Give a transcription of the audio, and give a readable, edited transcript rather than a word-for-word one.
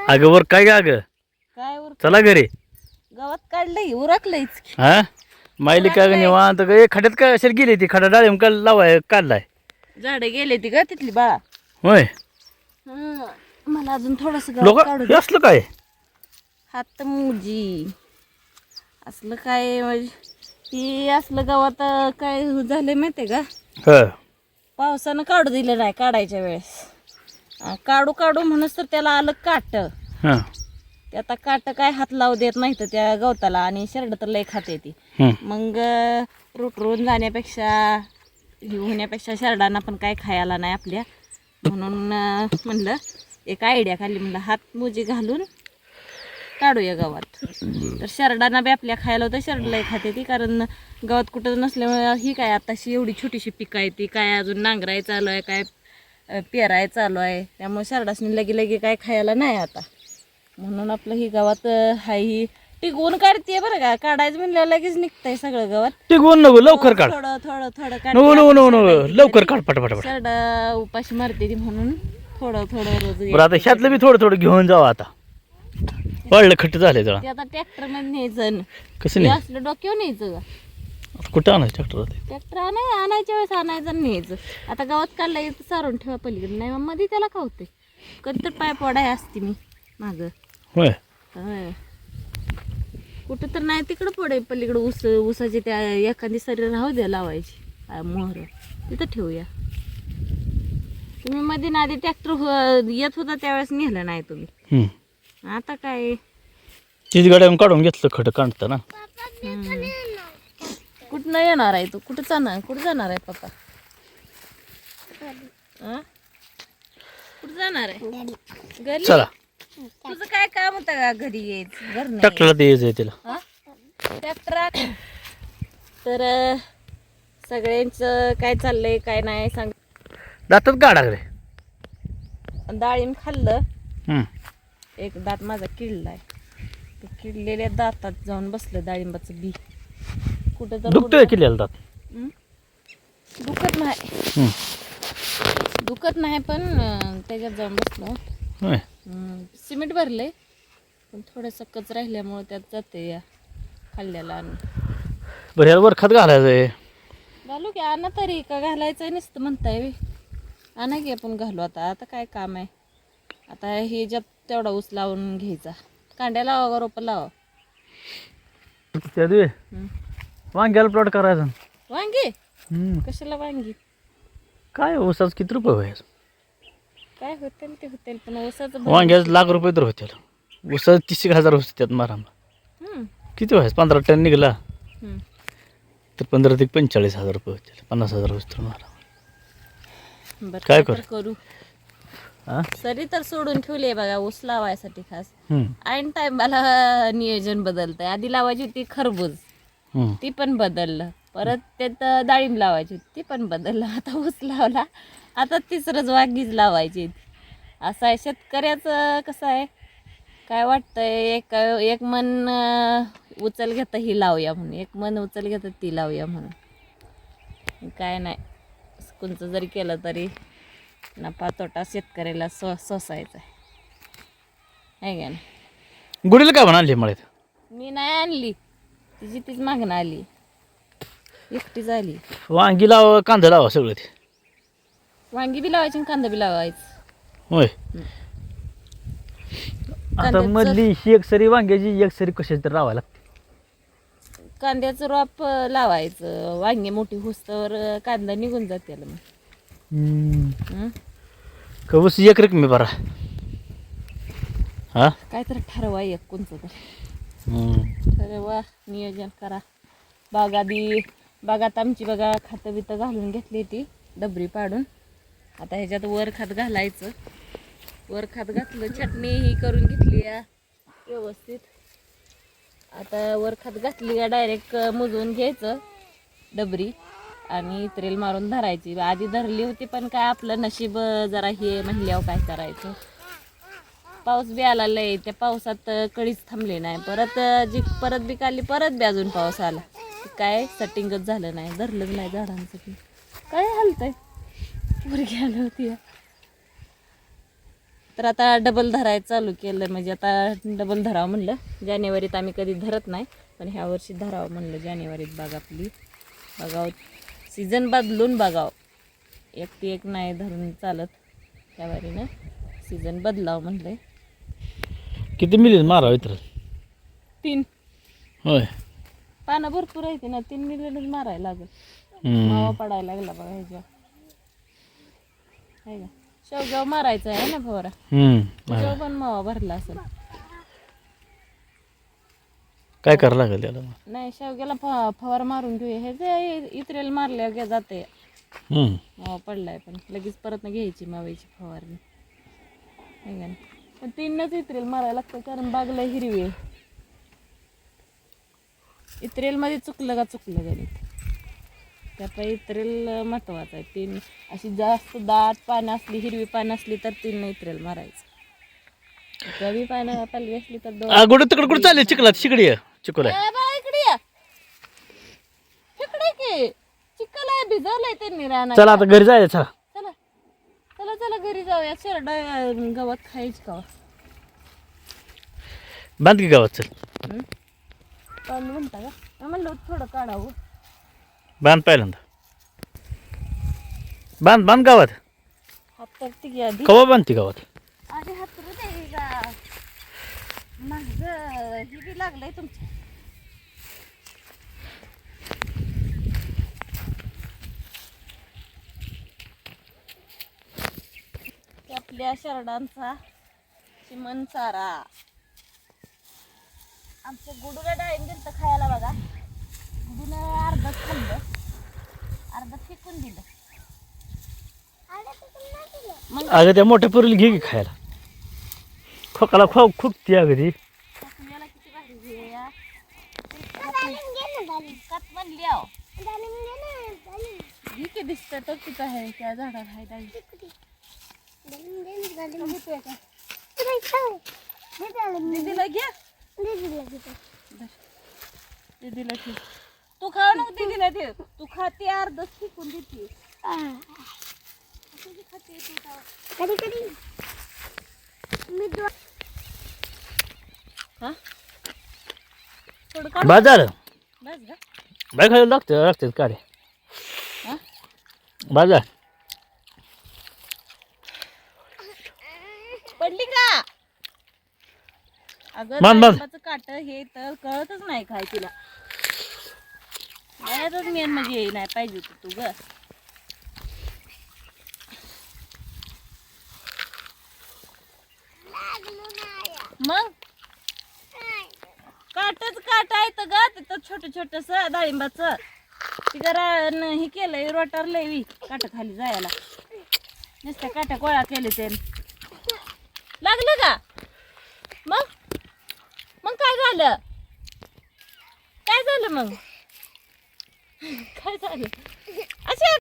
अगं वर काय गा अगं काय चला घरी. गवत काढलंय उरकलंयच की. हा मायली का ग निवांत खड्यात काय असेल गेली ती खडा डाळिंब का लावाय काढलाय. झाडे गेले ती ग तिथली बाळा. होय मला अजून थोडस लोक गवत काढू हे दे. असलं काय हात मुजी असलं काय म्हणजे ही असलं गवत काय झालं माहितीये का. ह पावसानं काढू दिलं नाही काढायच्या वेळेस. काढू काढू म्हणूनच तर त्याला आलं काट. हा ते आता काट काय हात लावू देत नाही तर त्या गवताला आणि शेरड तर लय खाते ती. मग रुटरून जाण्यापेक्षा हे होण्यापेक्षा शेरडांना पण काय खायला नाही आपल्या म्हणून म्हणलं एक आयडिया खाल्ली. म्हणलं हात मुजी घालून काढूया गवत तर शेरडांना बी आपल्या खायला होतं. शेरड लय खाते ती कारण गवत कुठं नसल्यामुळे ही काय आताशी एवढी छोटीशी पिकं आहे ती काय अजून नांगराय चालू आहे काय पेराय चालू आहे त्यामुळे शेरडासनी लगे लगे काय खायला नाही आता. म्हणून आपलं ही गवत हाय ही टिकवून काढते बरं का. काढायचं म्हणलं लगेच निघतंय सगळं गवत. टिकवून नको लवकर काढ. थोडं थोडं थोडं नो नो नो नो काढते. लवकर काढ पटापट. शेरड उपाशी मारते ती म्हणून थोडं थोडं रोज बरं आता ह्यातलं बी थोडं थोडं घेऊन जावं आता. पडलं खट्ट झाले जरा. ते आता ट्रॅक्टर मध्ये न्यायचं. कसं हे नाही असलं डोक्यावर न्यायचं का. कुठं आणायचं ट्रॅक्टर. ट्रॅक्टर आणायच्या वेळेस आणायचं न्यायचं. आता गावात काढला इथं सारून ठेवा पलीकडे नाही मग मध्ये त्याला खावते. कधी तर पाय पडाय असते मी मागं. होय कुठं तर नाही तिकडं पडे पलीकडं ऊसाची त्या एखादी सरी राहू द्या लावायची मोहर तिथं ठेवूया. तुम्ही मध्ये ना आधी ट्रॅक्टर येत होता त्यावेळेस नेलं नाही तुम्ही. आता काय तीच गाड्या काढून घेतलं खट काढता ना. कुठं येणार आहे तू कुठं जाणार आहे पप्पा. कुठं जाणार आहे घरी. चला तुझं काय काम होतं का घरी यायचं घर नाही ट्रॅक्टरला ते यायचंय तिला. ट्रॅक्टर तर सगळ्यांचं काय चाललंय काय नाही सांग. दातात गाडा रे. डाळिंब खाल्लं एक दात माझा किडलाय. ते किडलेल्या दातात जाऊन बसलं डाळिंबाचं बी. कुठं तर दुखतोय किल्ल्याला दात. दुखत नाही पण त्याच्यात जाऊन बसलो. होय सिमेंट भरले पण थोडंसं कच राहिल्यामुळे त्यात जाते या खाल्ल्याला. बरं ह्याला वर खत घालायचंय. घालू की आणा तरी का घालायचंय नसतं म्हणताय. आणा की आपण घालू आता. आता काय काम आहे आता हे ज्यात तेवढा ऊस लावून घ्यायचा. कांड्या लावा का रोपं लावा. त्या दिवे वांग्याला प्लॉट करायचं. वांगी कशाला वांगी काय ऊसाच किती रुपये व्हायचं. काय होतील ते होतील पण ऊसाचं वांग्याच ₹1,00,000 तर होतील. ऊसाच 30,000 होते त्यात मारायला. किती व्हायचं 15 टन निघला तर 15 ते 45,000 रुपये होतील. 50,000 होते मारा. काय करू सरी तर सोडून ठेवली बघा ऊस लावायसाठी खास. ऐन टायमाला नियोजन बदलतंय. आधी लावायची होती खरबूज ती पण बदललं. परत त्यात डाळिंब लावायची होती ती पण बदललं. आता ऊस लावला आता तिसरंच वांगीच लावायची. असं आहे शेतकऱ्याचं. कसं आहे काय वाटतंय एक मन उचल घेतं ही लावूया म्हणून एक मन उचल घेतं ती लावूया म्हणून. काय नाही कोणचं जरी केलं तरी नफा तोटा शेतकऱ्याला सोसायचा आहे का नाही. गुडीला काय म्हणाली मळ्यात. मी नाही आणली तिची तीच मागणं आली एकटी झाली. वांगी लावा कांदा लावा सगळं ते. वांगी बी लावायची आणि कांदा बी लावायचं. होय आता मधली ही एक सरी वांग्याची एक सरी कशाची तर लावायला लागते. कांद्याचं रोप लावायचं. वांगी मोठी होस्तवर कांदा निघून जाते मग. कवस एक रकमी बरा. हा काय तर ठरवा एक कोणचं तर ठरवा नियोजन करा. बागात आमची बघा खातं बितं घालून घेतली ती डबरी पाडून. आता ह्याच्यात वर खत घालायचं. वर खत घातलं चटणी ही करून घेतली या व्यवस्थित. आता वर खत घातली का डायरेक्ट मुजवून घ्यायचं डबरी आणि इत्रेल मारून धरायची. आधी धरली होती पण काय आपलं नशीब जरा हे म्हणल्यावर काय करायचं. पाऊस बी आला लय त्या पावसात कळीच थांबली नाही. परत बी काढली परत बी अजून पाऊस आला. काय सेटिंगच झालं नाही धरलंच नाही झाडांचं. काय हलतंय मुलगी आली होती. तर आता डबल धरायचं चालू केलं, म्हणजे आता डबल धरावं म्हणलं. जानेवारीत आम्ही कधी धरत नाही, पण ह्या वर्षी धरावं म्हणलं. जानेवारीत बाग आपली बघावं, सीझन बदलून बघावं. एकटी एक नाही धरून चालत, त्या वारीनं सीझन बदलावं म्हणलंय. किती मिलीच मारावं इतर? 3 होय. पानं भरपूर आहे ना, 3 मिलियनच मारायला लागेल. हम्म. मावा पडायला लागला बघा ह्याच्या, आहे का? शेवग्यावर मारायचं आहे ना फवारा, शेवगा पण मावा भरला असेल. काय करावं लागेल त्याला? नाही, शेवग्याला फवारा मारून घेऊया. हे जे इत्रेल मारल्या जाते, मावा पडलाय पण लगेच परत घ्यायची मावायची फवारणी, आहे का नाही? पण 3नच इत्रेल मारायला लागतं, कारण बागला हिरवी आहे. इत्रेल मध्ये चुकलं गणित, त्यामुळे इत्रेल महत्वाचं आहे. 3 अशी जास्त दाट पानं असली, हिरवी पानं असली तर 3 इत्रेल मारायचं. कमी पानं पालवी असली तर 2. गुड तिकडे कुठे चालेल? चिखलात शिकडी चिकोला इकडे या, इकडे की चिखल आहे, भिजवलंय त्यांनी राहणार. चला आता घरी जायचं. चला चला चला चला घरी जाऊया. शेरडा गवत खायची का? बांध की गावात. चल पण म्हणता का म्हणलं थोडं काढावं. बांध पहिल्यांदा, बांध गावात. हात तर ती आधी कवा बांधते गावात? आधी हात तर ते का माझं हे बी लागलंय तुमच्या. आपल्या शेरडांचा चिमण चारा आमच्या गुडूला डाळीम दिलं खायला बघा. गुडूनं अर्धच खाल्लं, अर्ध फेकून दिलं. मग अगं त्या मोठ्या पोरीला घे की खायला. खोकाला खुकती अगदी. याला किती भारी हे या. कात म्हणली आहो. घे की दिसतं तो तिथं आहे, त्या झाडावर आहे डाळी. दीदीला घ्या, दीदीला ठेव. तू खाऊ नको, दीदीला ठेव. तू खाते अर्धच फेकून देते. बाजार बस का? बाय खायला लागते का रे? बाजार पडली का? अगं बांध. डाळिंबाचं काट हे तर कळतच नाही काय तिला. मेन म्हणजे नाही पाहिजे होतं तू ग. मग काटच काट आहे तर ग, तिथं छोट छोटस डाळिंबाचं. ती जरा हे केलंय, रोटारलंय काट खाली जायला. नुसत्या काट्या गोळा केले ते. लागलं का? मग काय झालं? काय झालं मग? काय झालं? अच्छा